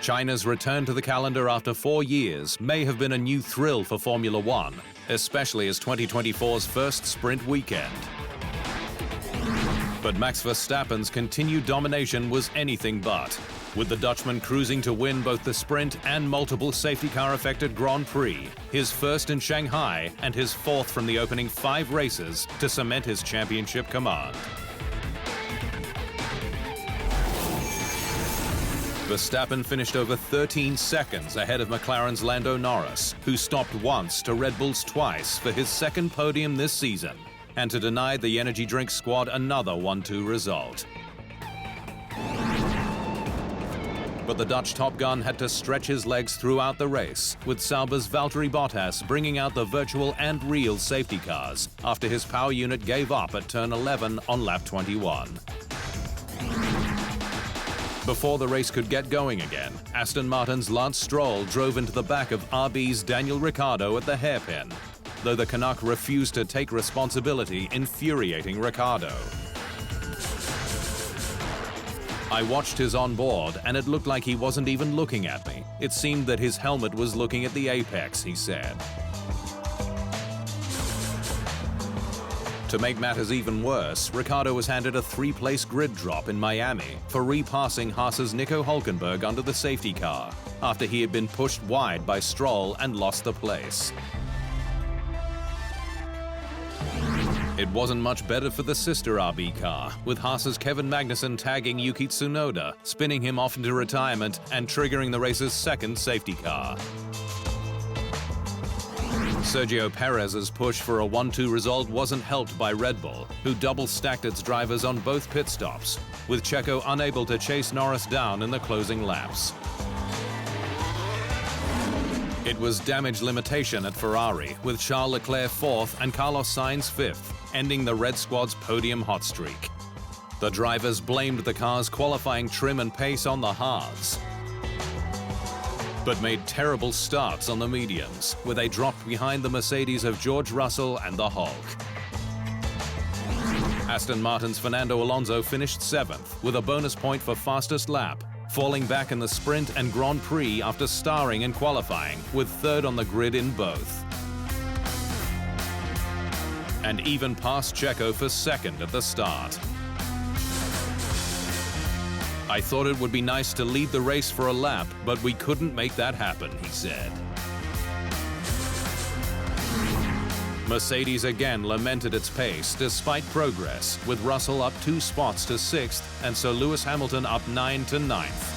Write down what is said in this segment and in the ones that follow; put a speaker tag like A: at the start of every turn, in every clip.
A: China's return to the calendar after 4 years may have been a new thrill for Formula One, especially as 2024's first sprint weekend. But Max Verstappen's continued domination was anything but, with the Dutchman cruising to win both the sprint and multiple safety car-affected Grand Prix, his first in Shanghai and his fourth from the opening 5 races to cement his championship command. Verstappen finished over 13 seconds ahead of McLaren's Lando Norris, who stopped once to Red Bull's twice for his second podium this season, and to deny the energy drink squad another 1-2 result. But the Dutch Top Gun had to stretch his legs throughout the race, with Sauber's Valtteri Bottas bringing out the virtual and real safety cars after his power unit gave up at turn 11 on lap 21. Before the race could get going again, Aston Martin's Lance Stroll drove into the back of RB's Daniel Ricciardo at the hairpin, though the Canuck refused to take responsibility, infuriating Ricciardo. I watched his onboard, and it looked like he wasn't even looking at me. It seemed that his helmet was looking at the apex, he said. To make matters even worse, Ricciardo was handed a 3-place grid drop in Miami for repassing Haas's Nico Hülkenberg under the safety car, after he had been pushed wide by Stroll and lost the place. It wasn't much better for the sister RB car, with Haas's Kevin Magnussen tagging Yuki Tsunoda, spinning him off into retirement and triggering the race's second safety car. Sergio Perez's push for a 1-2 result wasn't helped by Red Bull, who double-stacked its drivers on both pit stops, with Checo unable to chase Norris down in the closing laps. It was damage limitation at Ferrari, with Charles Leclerc 4th and Carlos Sainz 5th, ending the Red Squad's podium hot streak. The drivers blamed the car's qualifying trim and pace on the hards, but made terrible starts on the mediums, where they dropped behind the Mercedes of George Russell and the Hulk. Aston Martin's Fernando Alonso finished 7th, with a bonus point for fastest lap, falling back in the sprint and Grand Prix after starring in qualifying, with 3rd on the grid in both. And even passed Checo for 2nd at the start. I thought it would be nice to lead the race for a lap, but we couldn't make that happen, he said. Mercedes again lamented its pace despite progress, with Russell up 2 spots to 6th and Sir Lewis Hamilton up 9 to 9th.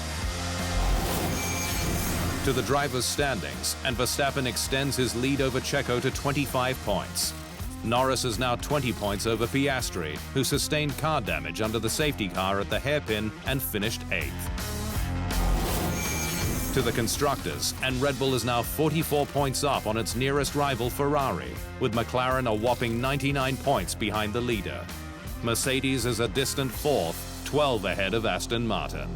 A: To the drivers' standings, and Verstappen extends his lead over Checo to 25 points. Norris is now 20 points over Piastri, who sustained car damage under the safety car at the hairpin and finished 8th. To the constructors, and Red Bull is now 44 points up on its nearest rival Ferrari, with McLaren a whopping 99 points behind the leader. Mercedes is a distant 4th, 12 ahead of Aston Martin.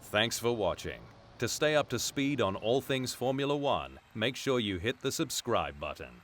A: Thanks for watching. To stay up to speed on all things Formula One, make sure you hit the subscribe button.